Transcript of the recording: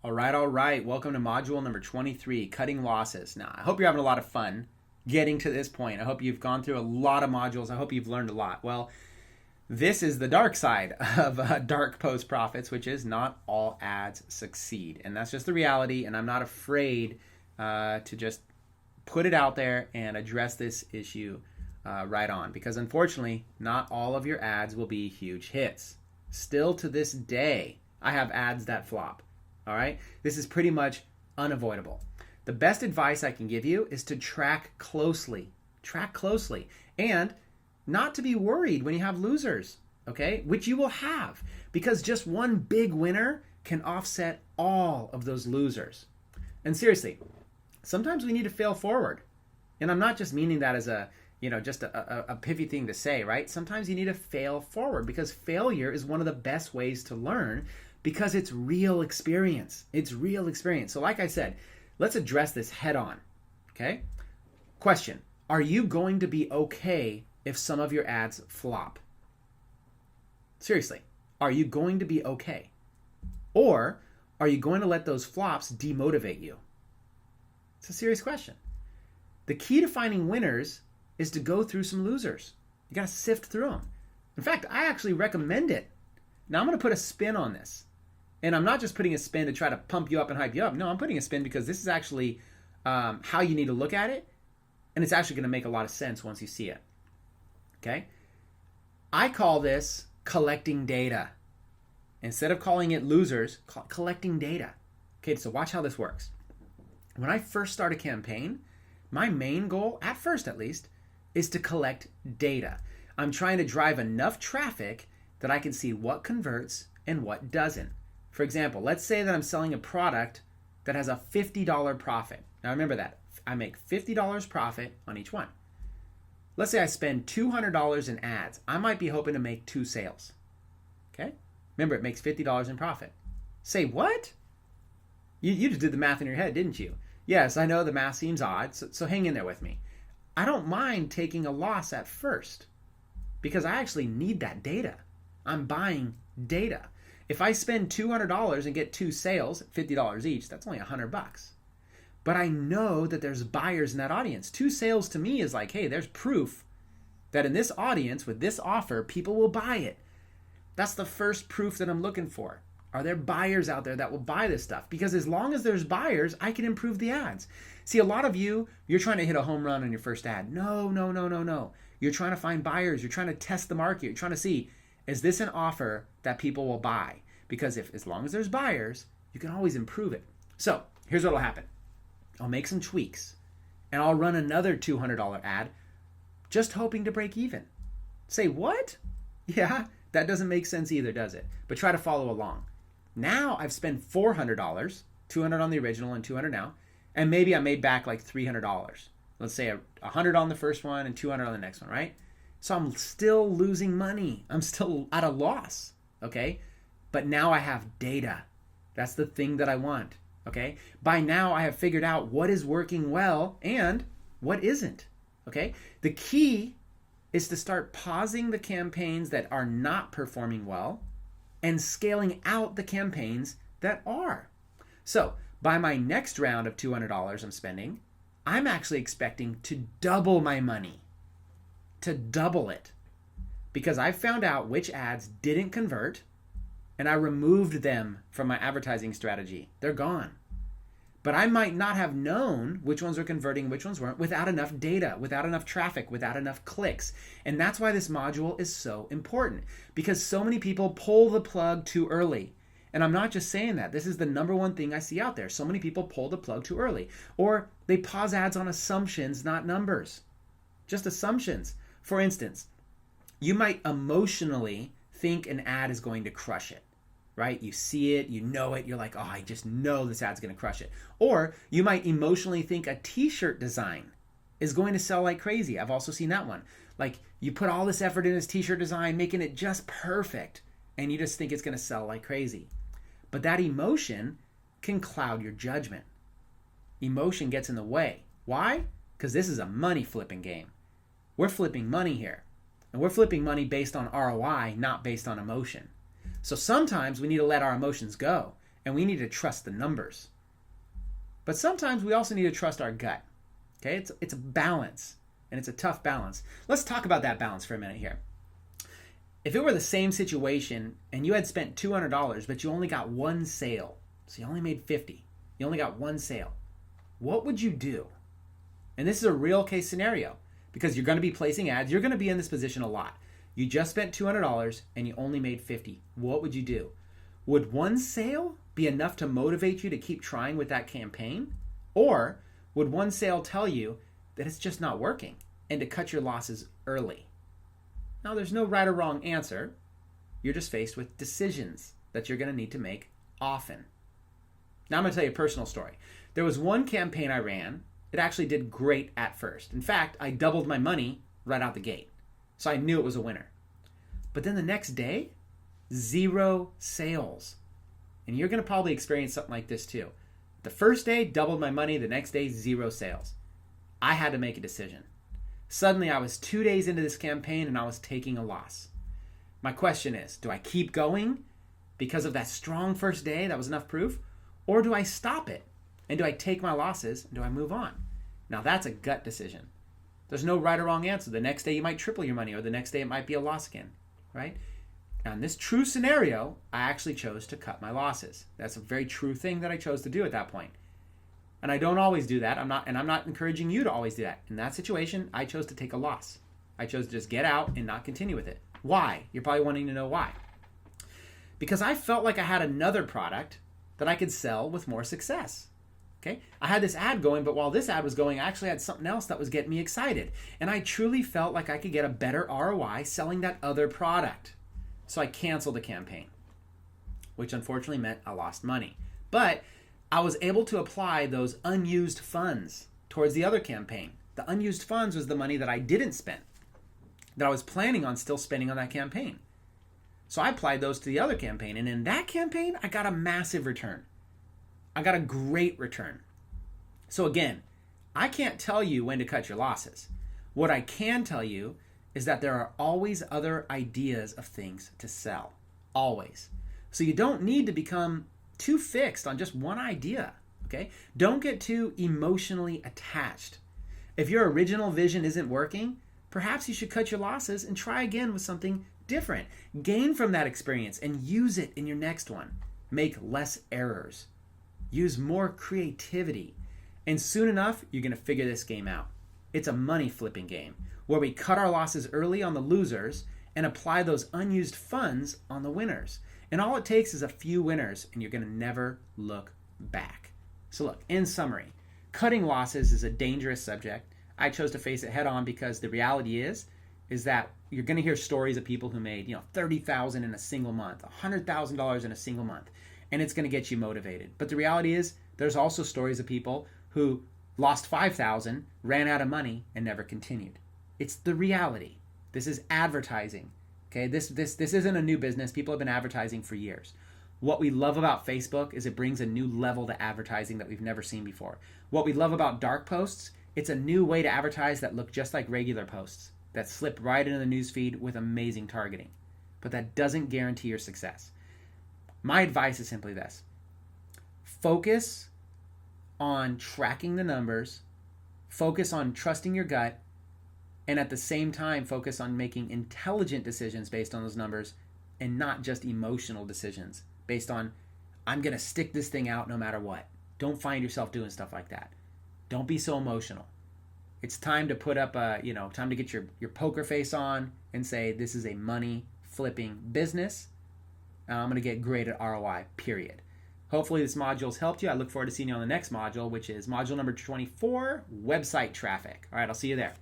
All right. Welcome to module number 23, cutting losses. Now, I hope you're having a lot of fun getting to this point. I hope you've gone through a lot of modules. I hope you've learned a lot. Well, this is the dark side of dark post profits, which is not all ads succeed. And that's just the reality. And I'm not afraid to just put it out there and address this issue right on. Because unfortunately, not all of your ads will be huge hits. Still to this day, I have ads that flop. All right, this is pretty much unavoidable. The best advice I can give you is to track closely, and not to be worried when you have losers, okay, which you will have, because just one big winner can offset all of those losers. And seriously, sometimes we need to fail forward. And I'm not just meaning that as a pithy thing to say, right? Sometimes you need to fail forward because failure is one of the best ways to learn, because it's real experience. It's real experience. So like I said, let's address this head on, okay? Question, are you going to be okay if some of your ads flop? Seriously, are you going to be okay? Or are you going to let those flops demotivate you? It's a serious question. The key to finding winners is to go through some losers. You got to sift through them. In fact, I actually recommend it. Now I'm going to put a spin on this. And I'm not just putting a spin to try to pump you up and hype you up. No, I'm putting a spin because this is actually how you need to look at it. And it's actually going to make a lot of sense once you see it. Okay? I call this collecting data. Instead of calling it losers, collecting data. Okay, so watch how this works. When I first start a campaign, my main goal, at first at least, is to collect data. I'm trying to drive enough traffic that I can see what converts and what doesn't. For example, let's say that I'm selling a product that has a $50 profit. Now remember that. I make $50 profit on each one. Let's say I spend $200 in ads. I might be hoping to make 2 sales. Okay? Remember, it makes $50 in profit. Say what? You just did the math in your head, didn't you? Yes, I know the math seems odd, so hang in there with me. I don't mind taking a loss at first because I actually need that data. I'm buying data. If I spend $200 and get 2 sales, $50 each, that's only $100. But I know that there's buyers in that audience. 2 sales to me is like, hey, there's proof that in this audience with this offer, people will buy it. That's the first proof that I'm looking for. Are there buyers out there that will buy this stuff? Because as long as there's buyers, I can improve the ads. See, a lot of you're trying to hit a home run on your first ad. No. You're trying to find buyers. You're trying to test the market. You're trying to see, is this an offer that people will buy? Because as long as there's buyers, you can always improve it. So here's what will happen. I'll make some tweaks and I'll run another $200 ad just hoping to break even. Say what? Yeah, that doesn't make sense either, does it? But try to follow along. Now I've spent $400, 200 on the original and 200 now, and maybe I made back like $300. Let's say 100 on the first one and 200 on the next one, right? So I'm still losing money. I'm still at a loss, okay? But now I have data. That's the thing that I want, okay? By now I have figured out what is working well and what isn't, okay? The key is to start pausing the campaigns that are not performing well and scaling out the campaigns that are. So by my next round of $200 I'm spending, I'm actually expecting to double my money, to double it, because I found out which ads didn't convert and I removed them from my advertising strategy. They're gone. But I might not have known which ones were converting, which ones weren't, without enough data, without enough traffic, without enough clicks. And that's why this module is so important, because so many people pull the plug too early. And I'm not just saying that. This is the number one thing I see out there. So many people pull the plug too early. Or they pause ads on assumptions, not numbers. Just assumptions. For instance, you might emotionally think an ad is going to crush it. Right? You see it, you know it, you're like, oh, I just know this ad's going to crush it. Or you might emotionally think a t-shirt design is going to sell like crazy. I've also seen that one. Like you put all this effort in this t-shirt design, making it just perfect, and you just think it's going to sell like crazy. But that emotion can cloud your judgment. Emotion gets in the way. Why? Because this is a money flipping game. We're flipping money here. And we're flipping money based on ROI, not based on emotion. So sometimes we need to let our emotions go and we need to trust the numbers. But sometimes we also need to trust our gut. Okay, it's a balance, and it's a tough balance. Let's talk about that balance for a minute here. If it were the same situation and you had spent $200, but you only got one sale, so you only made $50, you only got one sale, what would you do? And this is a real case scenario because you're going to be placing ads. You're going to be in this position a lot. You just spent $200 and you only made $50. What would you do? Would one sale be enough to motivate you to keep trying with that campaign? Or would one sale tell you that it's just not working and to cut your losses early? Now, there's no right or wrong answer. You're just faced with decisions that you're going to need to make often. Now, I'm going to tell you a personal story. There was one campaign I ran. It actually did great at first. In fact, I doubled my money right out the gate. So I knew it was a winner. But then the next day, 0 sales. And you're going to probably experience something like this too. The first day, doubled my money. The next day, 0 sales. I had to make a decision. Suddenly, I was 2 days into this campaign and I was taking a loss. My question is, do I keep going because of that strong first day that was enough proof? Or do I stop it? And do I take my losses and do I move on? Now, that's a gut decision. There's no right or wrong answer. The next day, you might triple your money, or the next day, it might be a loss again, right? Now, in this true scenario, I actually chose to cut my losses. That's a very true thing that I chose to do at that point. And I don't always do that. I'm not encouraging you to always do that. In that situation, I chose to take a loss. I chose to just get out and not continue with it. Why? You're probably wanting to know why. Because I felt like I had another product that I could sell with more success. Okay? I had this ad going, but while this ad was going, I actually had something else that was getting me excited. And I truly felt like I could get a better ROI selling that other product. So I canceled the campaign, which unfortunately meant I lost money. But I was able to apply those unused funds towards the other campaign. The unused funds was the money that I didn't spend, that I was planning on still spending on that campaign. So I applied those to the other campaign. And in that campaign, I got a massive return. I got a great return. So again, I can't tell you when to cut your losses. What I can tell you is that there are always other ideas of things to sell. Always. So you don't need to become too fixed on just one idea. Okay? Don't get too emotionally attached. If your original vision isn't working, perhaps you should cut your losses and try again with something different. Gain from that experience and use it in your next one. Make less errors. Use more creativity. And soon enough, you're going to figure this game out. It's a money flipping game where we cut our losses early on the losers and apply those unused funds on the winners. And all it takes is a few winners and you're going to never look back. So look, in summary, cutting losses is a dangerous subject. I chose to face it head on because the reality is that you're going to hear stories of people who made, $30,000 in a single month, $100,000 in a single month, and it's going to get you motivated. But the reality is there's also stories of people who lost $5,000, ran out of money, and never continued. It's the reality. This is advertising. Okay, this isn't a new business. People have been advertising for years. What we love about Facebook is it brings a new level to advertising that we've never seen before. What we love about dark posts, it's a new way to advertise that look just like regular posts, that slip right into the newsfeed with amazing targeting. But that doesn't guarantee your success. My advice is simply this. Focus on tracking the numbers, focus on trusting your gut, and at the same time, focus on making intelligent decisions based on those numbers and not just emotional decisions based on, I'm going to stick this thing out no matter what. Don't find yourself doing stuff like that. Don't be so emotional. It's time to put up time to get your poker face on and say, this is a money flipping business. I'm going to get great at ROI, period. Hopefully this module's helped you. I look forward to seeing you on the next module, which is module number 24, website traffic. All right, I'll see you there.